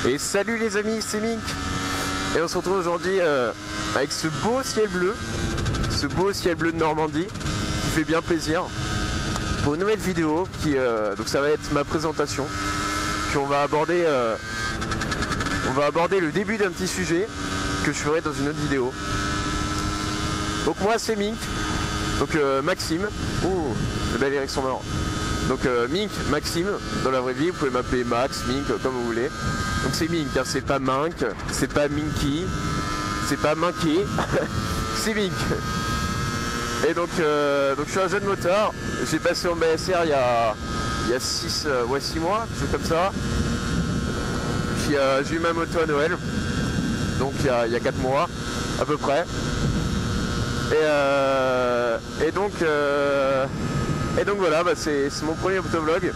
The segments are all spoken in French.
Et salut les amis, c'est Mink. Et on se retrouve aujourd'hui avec ce beau ciel bleu de Normandie qui fait bien plaisir pour une nouvelle vidéo qui donc ça va être ma présentation. Puis on va aborder le début d'un petit sujet que je ferai dans une autre vidéo. Donc moi c'est Mink, donc Maxime. Ouh, les belles érections marrant. Donc Mink, Maxime, dans la vraie vie, vous pouvez m'appeler Max, Mink, comme vous voulez. Donc c'est Mink, hein, c'est pas Mink, c'est pas Minky, c'est pas Minky, c'est Mink. Et donc je suis un jeune moteur, j'ai passé en BSR il y a 6 mois, quelque chose comme ça. Puis j'ai eu ma moto à Noël, donc il y a 4 mois à peu près. Et donc voilà, bah c'est mon premier motovlog.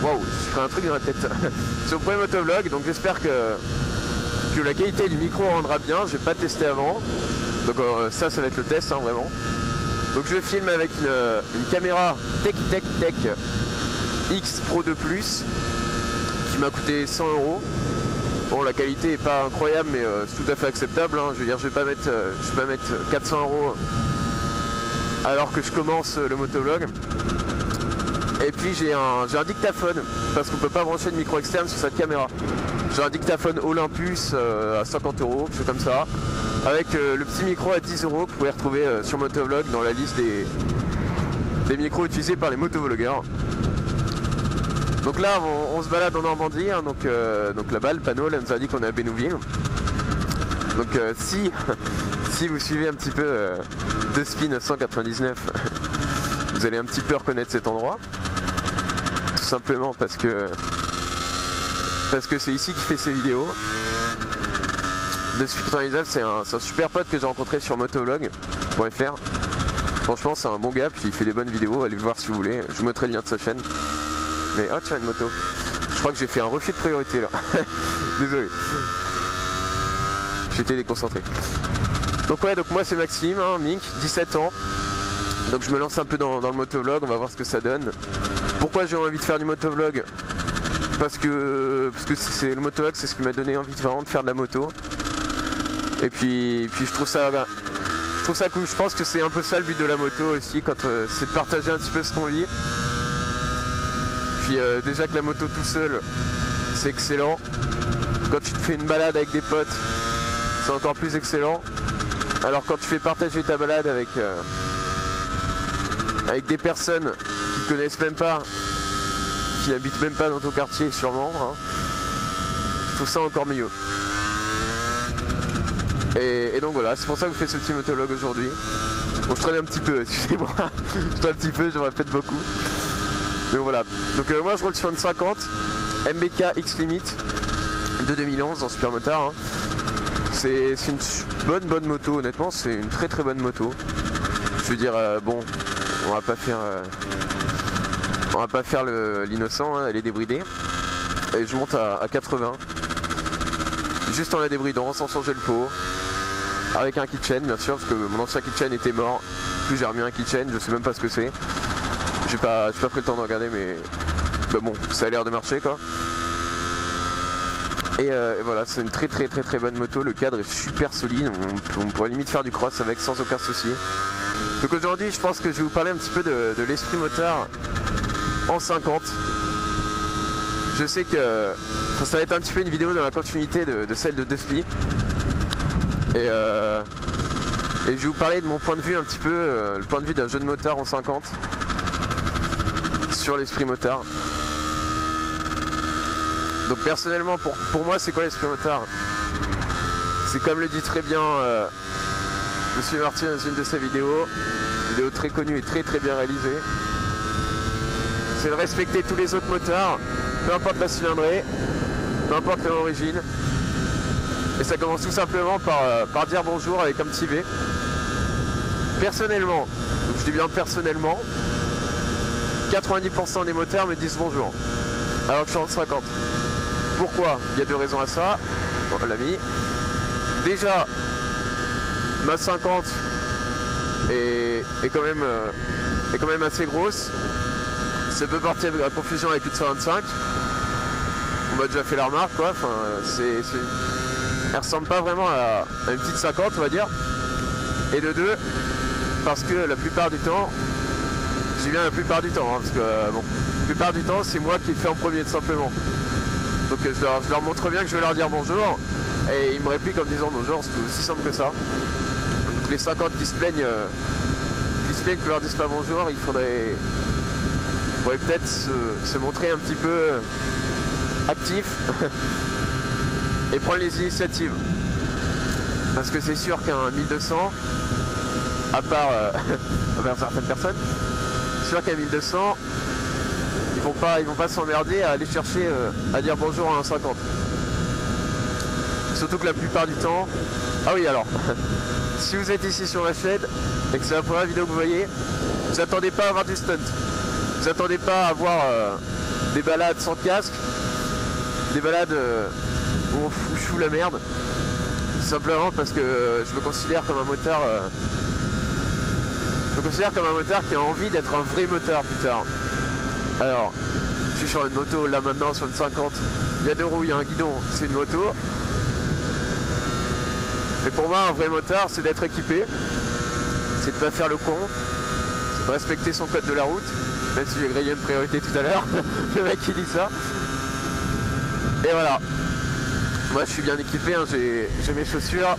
Waouh, je ferai un truc dans la tête. C'est mon premier motovlog, donc j'espère que la qualité du micro rendra bien. J'ai pas testé avant, donc ça va être le test, hein, vraiment. Donc je filme avec une caméra Tech X Pro 2 Plus qui m'a coûté 100 €. Bon, la qualité est pas incroyable, mais c'est tout à fait acceptable, hein. Je veux dire, je vais pas mettre 400 € alors que je commence le motovlog. Et puis j'ai un dictaphone, parce qu'on peut pas brancher de micro externe sur cette caméra. J'ai un dictaphone Olympus à 50 €, quelque chose comme ça, avec le petit micro à 10 € que vous pouvez retrouver sur Motovlog dans la liste des micros utilisés par les motovlogueurs. Donc là on se balade en Normandie, hein, donc là-bas le panneau là, nous indique qu'on est à Bénouville. Donc si vous suivez un petit peu de Spi 999, vous allez un petit peu reconnaître cet endroit. Tout simplement parce que c'est ici qu'il fait ses vidéos. De Spi 999, c'est un super pote que j'ai rencontré sur motovlog.fr. Franchement c'est un bon gars, puis il fait des bonnes vidéos, allez le voir si vous voulez. Je vous mettrai le lien de sa chaîne. Mais oh tiens, une moto. Je crois que j'ai fait un refus de priorité là. Désolé. J'étais déconcentré. Donc ouais, donc moi c'est Maxime, hein, Mink, 17 ans. Donc je me lance un peu dans le motovlog, on va voir ce que ça donne. Pourquoi j'ai envie de faire du motovlog? Parce que c'est le motovlog, c'est ce qui m'a donné envie vraiment de faire de la moto. Et puis je trouve ça cool. Je pense que c'est un peu ça le but de la moto aussi, quand c'est de partager un petit peu ce qu'on vit. Puis déjà que la moto tout seul, c'est excellent. Quand tu te fais une balade avec des potes, c'est encore plus excellent. Alors quand tu fais partager ta balade avec des personnes qui ne connaissent même pas, qui habitent même pas dans ton quartier sûrement, hein, je trouve ça encore mieux. Et donc voilà, c'est pour ça que je fais ce petit motovlog aujourd'hui. Bon, je traîne un petit peu, excusez-moi, je traîne un petit peu, j'aurais peut-être beaucoup. Donc voilà, donc moi je roule sur une 50 MBK X Limit de 2011 en super motard, hein. C'est une bonne moto, honnêtement, c'est une très bonne moto. Je veux dire, bon, on va pas faire l'innocent, hein, elle est débridée. Et je monte à 80, juste en la débridant, sans changer le pot, avec un keychain bien sûr, parce que mon ancien keychain était mort. Puis j'ai remis un keychain, je sais même pas ce que c'est. J'ai pas pris le temps de regarder, mais bah bon, ça a l'air de marcher quoi. Et voilà, c'est une très bonne moto, le cadre est super solide, on pourrait limite faire du cross avec sans aucun souci. Donc aujourd'hui je pense que je vais vous parler un petit peu de l'esprit motard en 50. Je sais que ça va être un petit peu une vidéo dans la continuité de celle de Spi. Et je vais vous parler de mon point de vue un petit peu, le point de vue d'un jeune motard en 50 sur l'esprit motard. Donc personnellement pour moi c'est quoi l'esprit motard? C'est comme le dit très bien Monsieur Martin dans une de ses vidéos très connue et très bien réalisée. C'est de respecter tous les autres motards, peu importe la cylindrée, peu importe leur origine. Et ça commence tout simplement par dire bonjour avec un petit V. Personnellement, donc je dis bien personnellement, 90% des motards me disent bonjour, alors que je suis en 50. Pourquoi? Il y a 2 raisons à ça, bon, l'ami. Déjà, ma 50 est quand même assez grosse. Ça peut partir à confusion avec une 125. m'a déjà fait la remarque quoi. Enfin, elle ressemble pas vraiment à une petite 50 on va dire. Et de deux, parce que la plupart du temps, j'y viens la plupart du temps, hein, parce que bon, la plupart du temps c'est moi qui le fais en premier tout simplement. Donc je leur montre bien que je vais leur dire bonjour et ils me répliquent en me disant bonjour, c'est aussi simple que ça. Donc les 50 qui se plaignent que je leur dise pas bonjour, il faudrait peut-être se montrer un petit peu actif et prendre les initiatives. Parce que c'est sûr qu'un 1200, à part certaines personnes, c'est sûr qu'à 1200, ils vont pas s'emmerder à aller chercher à dire bonjour à un 50. Surtout que la plupart du temps... Ah oui alors, si vous êtes ici sur la chaîne et que c'est la première vidéo que vous voyez, vous attendez pas à avoir du stunt. Vous attendez pas à avoir des balades sans casque, des balades où je fous la merde. Simplement parce que je me considère comme un motard. Je me considère comme un motard qui a envie d'être un vrai motard plus tard. Alors, je suis sur une moto là maintenant sur une 50. Il y a deux roues, il y a un guidon, c'est une moto. Mais pour moi, un vrai motard, c'est d'être équipé, c'est de pas faire le con, c'est de respecter son code de la route. Même si j'ai grillé une priorité tout à l'heure, le mec qui dit ça. Et voilà. Moi je suis bien équipé, hein. J'ai mes chaussures,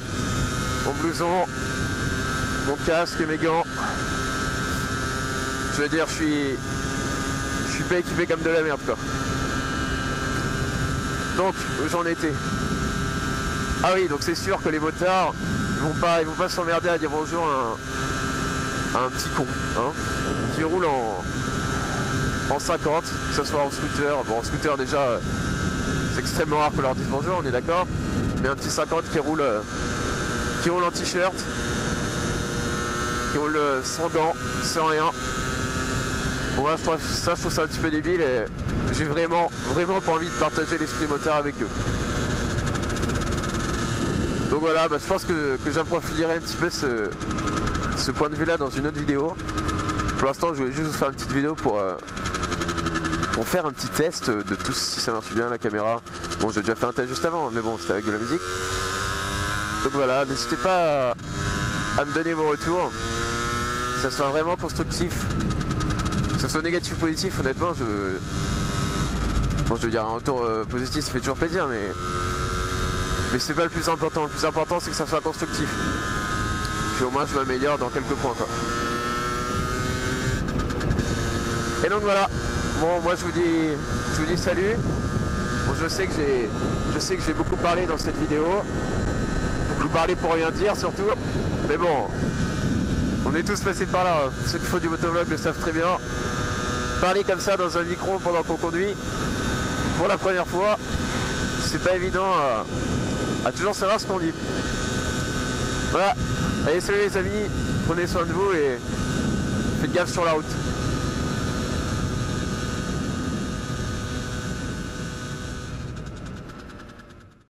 mon blouson, mon casque et mes gants. Je veux dire, je suis pas équipé comme de la merde quoi. Donc, où j'en étais. Ah oui, donc c'est sûr que les motards, ils vont pas s'emmerder à dire bonjour à un petit con, hein, qui roule en 50, que ce soit en scooter. Bon, en scooter déjà, c'est extrêmement rare qu'on leur dise bonjour, on est d'accord. Mais un petit 50 qui roule en t-shirt, qui roule sans gants, sans rien. Bon, là, je trouve ça un petit peu débile et j'ai vraiment pas envie de partager l'esprit motard avec eux. Donc voilà, bah, je pense que j'approfondirai un petit peu ce point de vue là dans une autre vidéo. Pour l'instant, je voulais juste vous faire une petite vidéo pour faire un petit test de tout si ça marche bien la caméra. Bon, j'ai déjà fait un test juste avant, mais bon, c'était avec de la musique. Donc voilà, n'hésitez pas à me donner vos retours, que ça soit vraiment constructif, que ce soit négatif ou positif. Honnêtement, bon, je veux dire, un retour positif, ça fait toujours plaisir, mais c'est pas le plus important. Le plus important, c'est que ça soit constructif. Puis au moins, je m'améliore dans quelques points, quoi. Et donc voilà. Bon, moi je vous dis salut. Bon, je sais que j'ai beaucoup parlé dans cette vidéo. Beaucoup parlé pour rien dire surtout. Mais bon, on est tous passés par là. Ceux qui font du motovlog le savent très bien. Parler comme ça dans un micro pendant qu'on conduit, pour la première fois, c'est pas évident à toujours savoir ce qu'on dit. Voilà. Allez, salut les amis. Prenez soin de vous et faites gaffe sur la route.